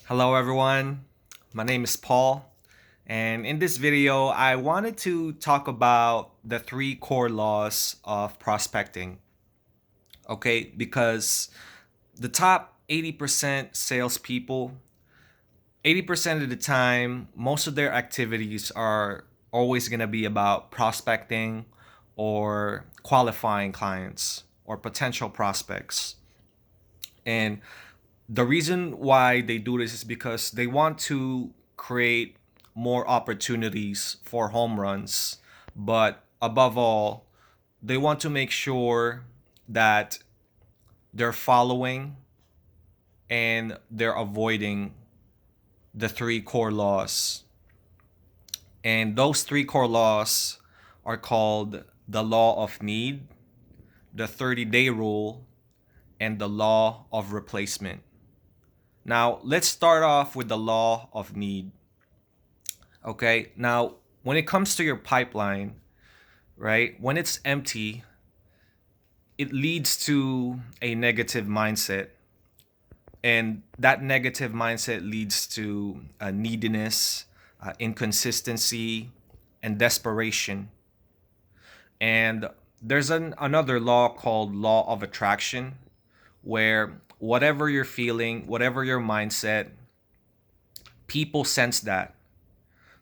Hello everyone, my name is Paul, and in this video I wanted to talk about the three core laws of prospecting. Okay, because the top 80% salespeople, 80% of the time, most of their activities are always going to be about prospecting or qualifying clients or potential prospects. And the reason why they do this is because they want to create more opportunities for home runs, but above all, they want to make sure that they're following and they're avoiding the three core laws. And those three core laws are called the law of need, the 30-day rule, and the law of replacement. Now, let's start off with the law of need. Okay, now when it comes to your pipeline, right, when it's empty, it leads to a negative mindset. And that negative mindset leads to neediness, inconsistency, and desperation. And there's another law called law of attraction, where whatever you're feeling, whatever your mindset, people sense that.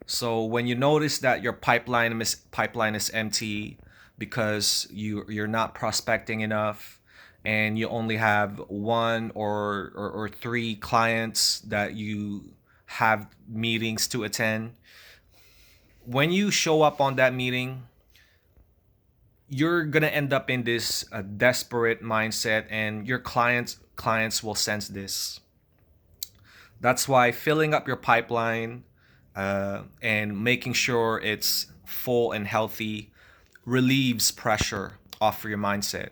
So when you notice that your pipeline is empty because you're not prospecting enough and you only have one or three clients that you have meetings to attend, when you show up on that meeting, you're gonna end up in this desperate mindset, and your clients will sense this. That's why filling up your pipeline and making sure it's full and healthy relieves pressure off your mindset.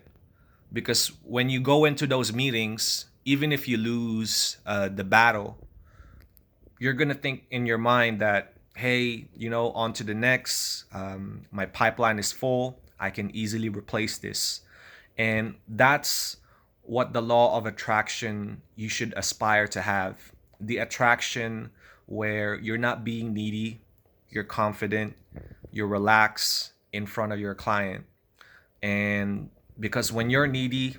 Because when you go into those meetings, even if you lose the battle, you're going to think in your mind that, hey, on to the next. My pipeline is full. I can easily replace this. And that's what the law of attraction you should aspire to have. The attraction where you're not being needy, you're confident, you're relaxed in front of your client. And because when you're needy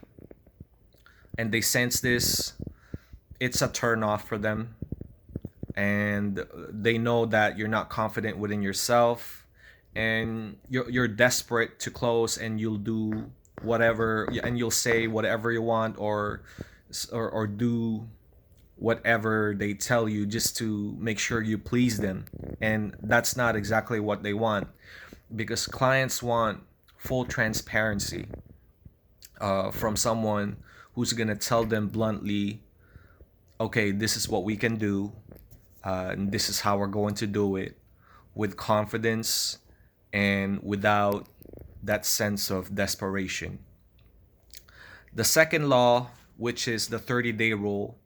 and they sense this, it's a turn off for them. And they know that you're not confident within yourself, and you're desperate to close, and you'll do whatever, and you'll say whatever you want, or do whatever they tell you just to make sure you please them. And that's not exactly what they want, because clients want full transparency from someone who's gonna tell them bluntly, okay, this is what we can do, and this is how we're going to do it, with confidence and without that sense of desperation. The second law, which is the 30-day rule,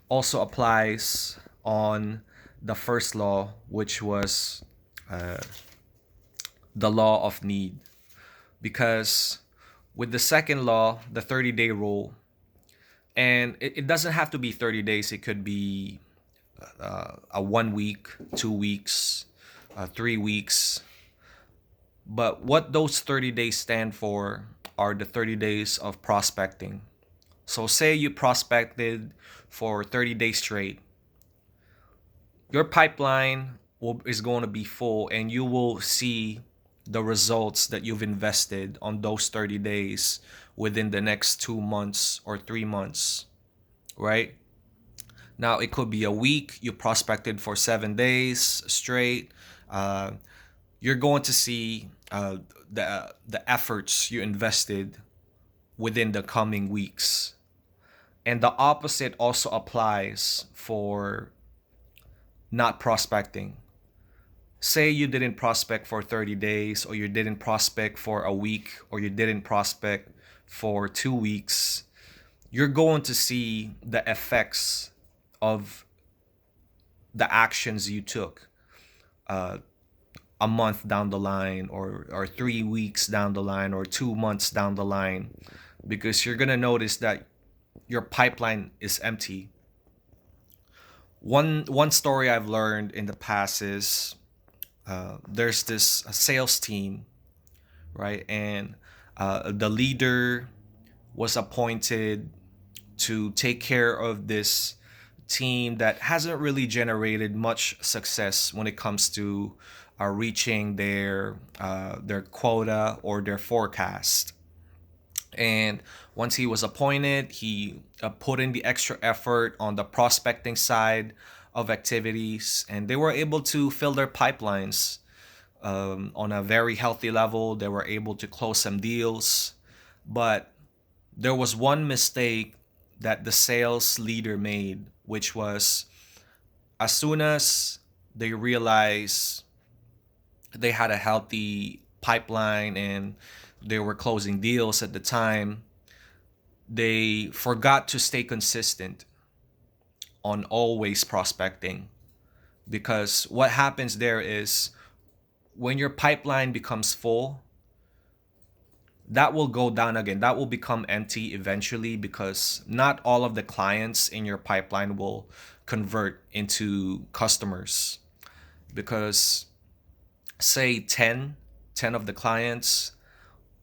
also applies on the first law, which was uh, the law of need. Because with the second law, the 30-day rule, and it doesn't have to be 30 days, it could be a 1 week, 2 weeks, 3 weeks. But what those 30 days stand for are the 30 days of prospecting. So, say you prospected for 30 days straight, your pipeline is going to be full, and you will see the results that you've invested on those 30 days within the next 2 months or 3 months, right? Now, it could be a week, you prospected for 7 days straight. Uh, you're going to see the efforts you invested within the coming weeks. And the opposite also applies for not prospecting. Say you didn't prospect for 30 days, or you didn't prospect for a week, or you didn't prospect for 2 weeks. You're going to see the effects of the actions you took uh, a month down the line, or 3 weeks down the line, or 2 months down the line, because you're going to notice that your pipeline is empty. One story I've learned in the past is there's this sales team, right? And the leader was appointed to take care of this team that hasn't really generated much success when it comes to reaching their quota or their forecast. And once he was appointed, he put in the extra effort on the prospecting side of activities, and they were able to fill their pipelines on a very healthy level. They were able to close some deals, but there was one mistake that the sales leader made, which was as soon as they realized they had a healthy pipeline and they were closing deals at the time, they forgot to stay consistent on always prospecting. Because what happens there is when your pipeline becomes full, that will go down again. That will become empty eventually because not all of the clients in your pipeline will convert into customers. Because say 10 of the clients,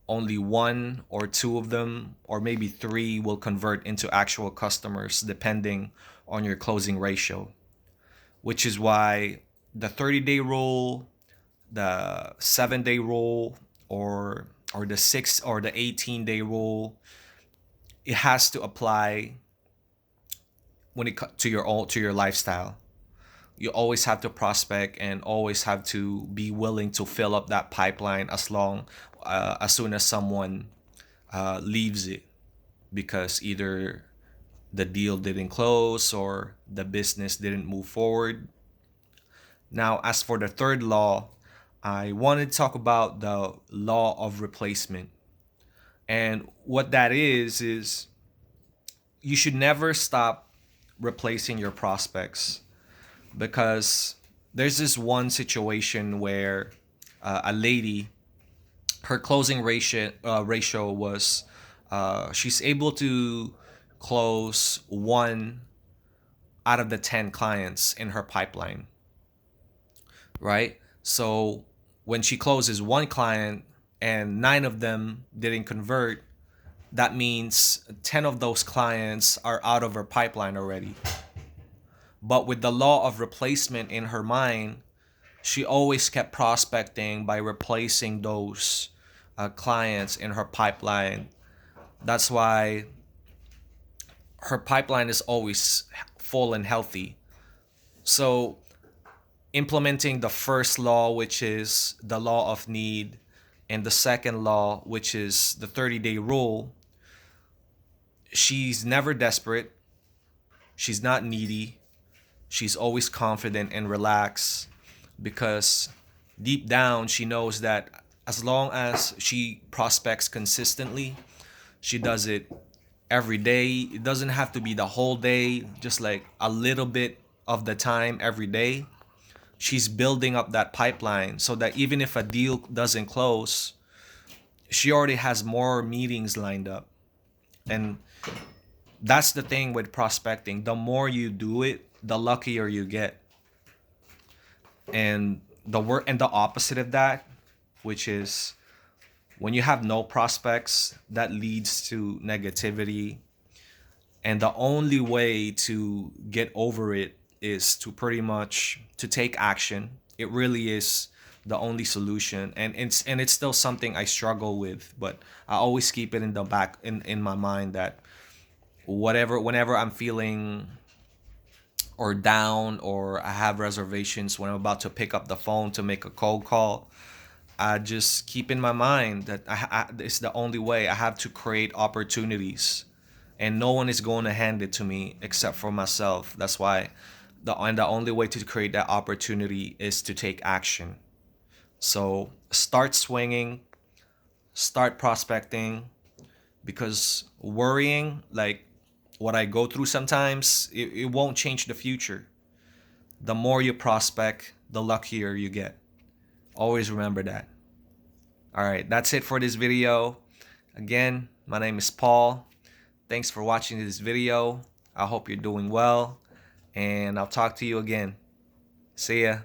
only one or two of them, or maybe three, will convert into actual customers depending on your closing ratio, which is why the 30-day rule, the 7-day rule, or the 6 or the 18-day rule, it has to apply when it to your lifestyle. You always have to prospect and always have to be willing to fill up that pipeline as soon as someone leaves it, because either the deal didn't close or the business didn't move forward. Now, as for the third law, I wanted to talk about the law of replacement. And what that is you should never stop replacing your prospects, because there's this one situation where a lady, her closing ratio was she's able to close 1 out of the 10 clients in her pipeline, right? So when she closes 1 client and 9 of them didn't convert, that means 10 of those clients are out of her pipeline already. But with the law of replacement in her mind, she always kept prospecting by replacing those clients in her pipeline. That's why her pipeline is always full and healthy. So, implementing the first law, which is the law of need, and the second law, which is the 30-day rule, she's never desperate. She's not needy. She's always confident and relaxed, because deep down she knows that as long as she prospects consistently, she does it every day. It doesn't have to be the whole day, just like a little bit of the time every day. She's building up that pipeline so that even if a deal doesn't close, she already has more meetings lined up. And that's the thing with prospecting. The more you do it, the luckier you get. And the opposite of that, which is when you have no prospects, that leads to negativity. And the only way to get over it is to pretty much to take action. It really is the only solution. And it's still something I struggle with, but I always keep it in the back in my mind that whenever I'm feeling or down, or I have reservations when I'm about to pick up the phone to make a cold call, I just keep in my mind that it's the only way. I have to create opportunities, and no one is going to hand it to me except for myself. That's why the only way to create that opportunity is to take action. So start swinging, start prospecting, because worrying, like what I go through sometimes, it won't change the future. The more you prospect, the luckier you get. Always remember that. All right, that's it for this video. Again, my name is Paul. Thanks for watching this video. I hope you're doing well. and I'll talk to you again. See ya.